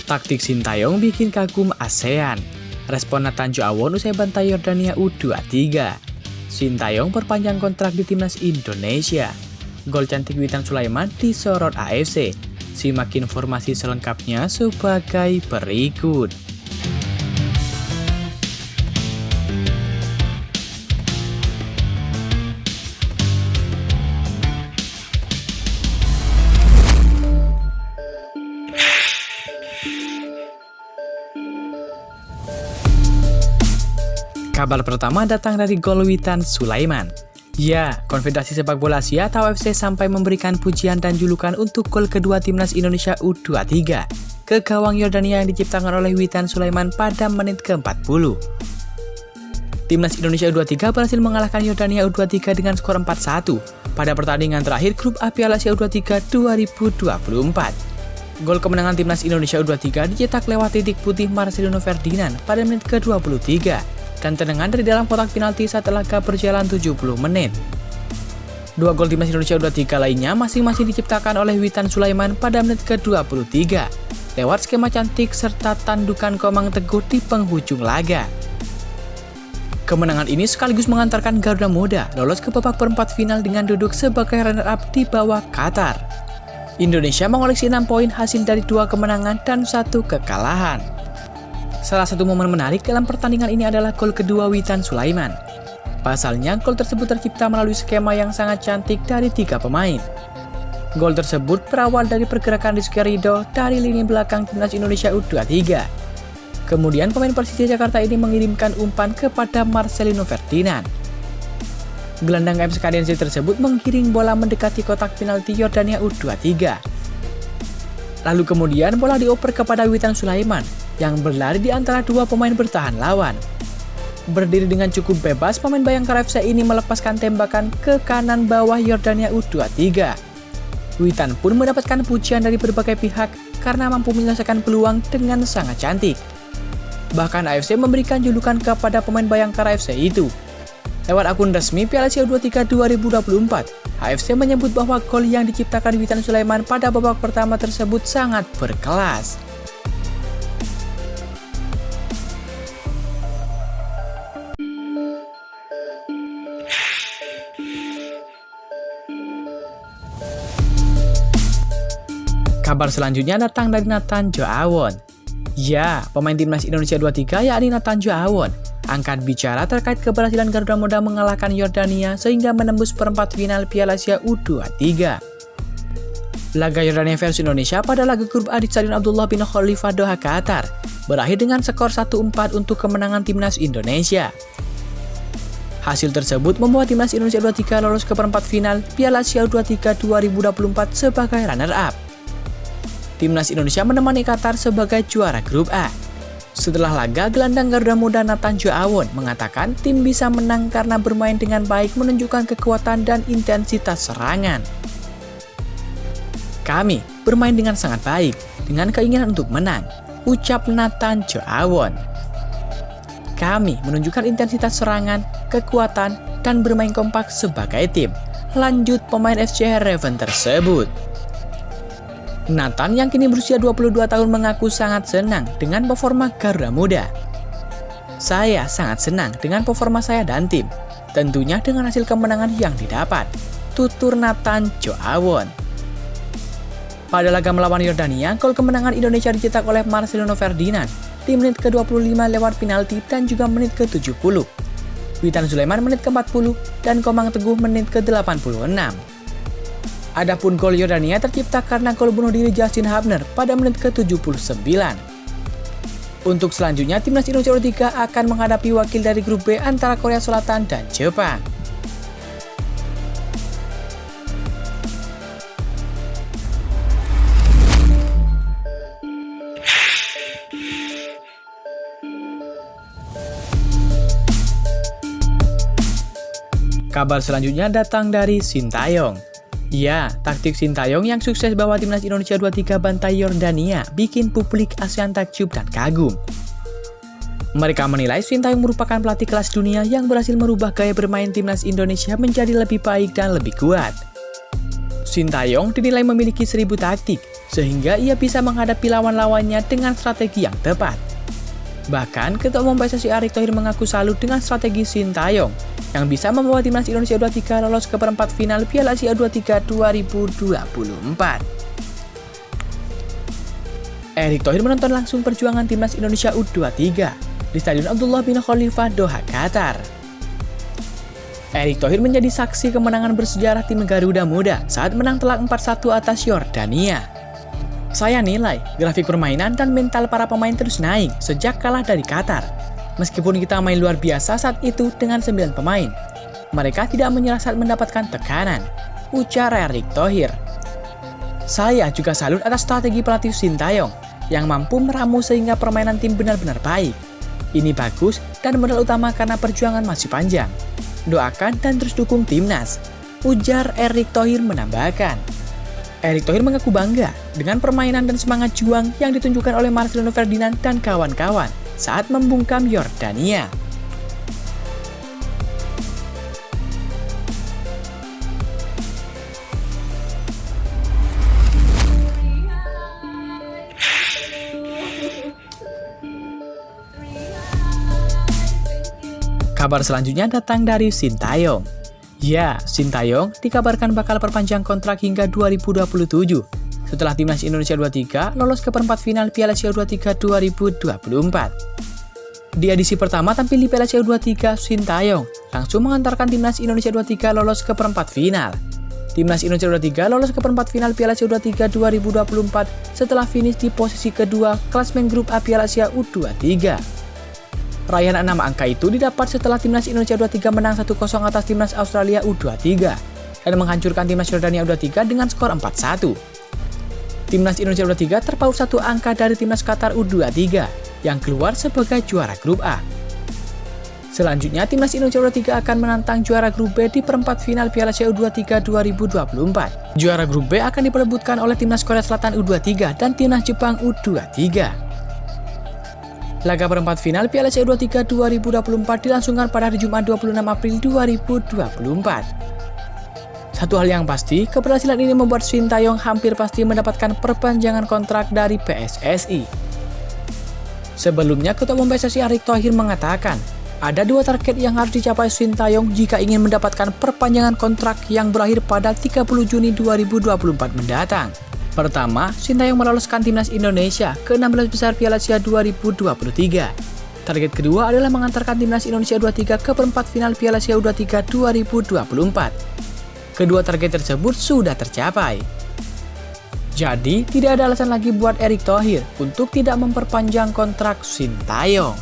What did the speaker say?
Taktik Sintayong bikin kagum ASEAN. Respon Nathan Joawon usai bantai Yordania U23. Sintayong perpanjang kontrak di timnas Indonesia. Gol cantik Witan Sulaiman disorot AFC. Simak informasi selengkapnya sebagai berikut. Kabar pertama datang dari gol Witan Sulaiman. Ya, Konfederasi Sepak Bola Asia atau AFC sampai memberikan pujian dan julukan untuk gol kedua timnas Indonesia U23 ke gawang Yordania yang diciptakan oleh Witan Sulaiman pada menit ke-40. Timnas Indonesia U23 berhasil mengalahkan Yordania U23 dengan skor 4-1 pada pertandingan terakhir grup A Piala Asia U23 2024. Gol kemenangan timnas Indonesia U23 dicetak lewat titik putih Marcelino Ferdinand pada menit ke-23. Dan tendangan dari dalam kotak penalti saat laga berjalan 70 menit. Dua gol timnas Indonesia U23 lainnya masing-masing diciptakan oleh Witan Sulaiman pada menit ke-23 lewat skema cantik serta tandukan Komang Teguh di penghujung laga. Kemenangan ini sekaligus mengantarkan Garuda Muda lolos ke babak perempat final dengan duduk sebagai runner-up di bawah Qatar. Indonesia mengoleksi 6 poin hasil dari 2 kemenangan dan 1 kekalahan. Salah satu momen menarik dalam pertandingan ini adalah gol kedua Witan Sulaiman. Pasalnya, gol tersebut tercipta melalui skema yang sangat cantik dari 3 pemain. Gol tersebut berawal dari pergerakan Rizky Ridho dari lini belakang timnas Indonesia U23. Kemudian pemain Persija Jakarta ini mengirimkan umpan kepada Marcelino Ferdinand. Gelandang FCKDNC tersebut menggiring bola mendekati kotak penalti Yordania U23. Lalu kemudian bola dioper kepada Witan Sulaiman yang berlari di antara 2 pemain bertahan lawan. Berdiri dengan cukup bebas, pemain Bayangkara FC ini melepaskan tembakan ke kanan bawah Yordania U23. Witan pun mendapatkan pujian dari berbagai pihak karena mampu menyelesaikan peluang dengan sangat cantik. Bahkan AFC memberikan julukan kepada pemain Bayangkara FC itu. Lewat akun resmi Piala Asia U23 2024, AFC menyebut bahwa gol yang diciptakan Witan Sulaiman pada babak pertama tersebut sangat berkelas. Kabar selanjutnya datang dari Nathan Joawon. Ya, pemain timnas Indonesia 23 yakni Nathan Joawon angkat bicara terkait keberhasilan Garuda Muda mengalahkan Yordania sehingga menembus perempat final Piala Asia U23. Laga Yordania versus Indonesia pada laga grup A di Stadion Abdullah bin Khalifah Doha, Qatar berakhir dengan skor 1-4 untuk kemenangan timnas Indonesia. Hasil tersebut membuat timnas Indonesia U23 lolos ke perempat final Piala Asia U23 2024 sebagai runner-up. Timnas Indonesia menemani Qatar sebagai juara grup A. Setelah laga, gelandang Garuda Muda Nathan Joawon mengatakan tim bisa menang karena bermain dengan baik menunjukkan kekuatan dan intensitas serangan. Kami bermain dengan sangat baik, dengan keinginan untuk menang, ucap Nathan Joawon. Kami menunjukkan intensitas serangan, kekuatan, dan bermain kompak sebagai tim, lanjut pemain FCH Raven tersebut. Nathan yang kini berusia 22 tahun mengaku sangat senang dengan performa Garuda Muda. Saya sangat senang dengan performa saya dan tim, tentunya dengan hasil kemenangan yang didapat, tutur Nathan Joawon. Pada laga melawan Yordania, gol kemenangan Indonesia dicetak oleh Marcelino Ferdinand di menit ke-25 lewat penalti dan juga menit ke-70. Witan Sulaiman menit ke-40 dan Komang Teguh menit ke-86. Adapun gol Yordania tercipta karena gol bunuh diri Justin Hubner pada menit ke-79. Untuk selanjutnya, timnas Indonesia U23 akan menghadapi wakil dari grup B antara Korea Selatan dan Jepang. Kabar selanjutnya datang dari Sintayong. Ya, taktik Sintayong yang sukses bawa timnas Indonesia 23 bantai Yordania bikin publik ASEAN takjub dan kagum. Mereka menilai Sintayong merupakan pelatih kelas dunia yang berhasil merubah gaya bermain timnas Indonesia menjadi lebih baik dan lebih kuat. Sintayong dinilai memiliki 1000 taktik sehingga ia bisa menghadapi lawan-lawannya dengan strategi yang tepat. Bahkan, Ketua Umum PSSI Erick Thohir mengaku salut dengan strategi Sintayong yang bisa membawa timnas Indonesia U23 lolos ke perempat final Piala Asia U23 2024. Erick Thohir menonton langsung perjuangan timnas Indonesia U23 di Stadion Abdullah bin Khalifah, Doha, Qatar. Erick Thohir menjadi saksi kemenangan bersejarah tim Garuda Muda saat menang telak 4-1 atas Yordania. Saya nilai grafik permainan dan mental para pemain terus naik sejak kalah dari Qatar. Meskipun kita main luar biasa saat itu dengan 9 pemain, mereka tidak menyerah saat mendapatkan tekanan, ujar Erick Thohir. Saya juga salut atas strategi pelatih Sintayong yang mampu meramu sehingga permainan tim benar-benar baik. Ini bagus dan modal utama karena perjuangan masih panjang. Doakan dan terus dukung timnas, ujar Erick Thohir menambahkan. Erick Thohir mengaku bangga dengan permainan dan semangat juang yang ditunjukkan oleh Marcelino Ferdinand dan kawan-kawan saat membungkam Yordania. Kabar selanjutnya datang dari Sintayong. Ya, Sintayong dikabarkan bakal perpanjang kontrak hingga 2027 setelah timnas Indonesia U23 lolos ke perempat final Piala Asia U23 2024. Di edisi pertama tampil di Piala Asia U23, Sintayong langsung mengantarkan timnas Indonesia U23 lolos ke perempat final. Timnas Indonesia U23 lolos ke perempat final Piala Asia U23 2024 setelah finish di posisi kedua klasmen grup A Piala Asia U23. Raihan 6 angka itu didapat setelah timnas Indonesia U23 menang 1-0 atas timnas Australia U23 dan menghancurkan timnas Yordania U23 dengan skor 4-1. Timnas Indonesia U23 terpaut 1 angka dari timnas Qatar U23 yang keluar sebagai juara grup A. Selanjutnya, timnas Indonesia U23 akan menantang juara grup B di perempat final Piala Asia U23 2024. Juara grup B akan diperebutkan oleh timnas Korea Selatan U23 dan timnas Jepang U23. Laga perempat final Piala Asia U23 2024 dilangsungkan pada hari Jumat 26 April 2024. Satu hal yang pasti, keberhasilan ini membuat Sintayong hampir pasti mendapatkan perpanjangan kontrak dari PSSI. Sebelumnya, Ketua Umum PSSI Erick Thohir mengatakan, ada 2 target yang harus dicapai Sintayong jika ingin mendapatkan perpanjangan kontrak yang berakhir pada 30 Juni 2024 mendatang. Pertama, Sintayong meloloskan timnas Indonesia ke 16 besar Piala Asia 2023. Target kedua adalah mengantarkan timnas Indonesia U23 ke perempat final Piala Asia U23 2024. Kedua target tersebut sudah tercapai. Jadi, tidak ada alasan lagi buat Erick Thohir untuk tidak memperpanjang kontrak Sintayong.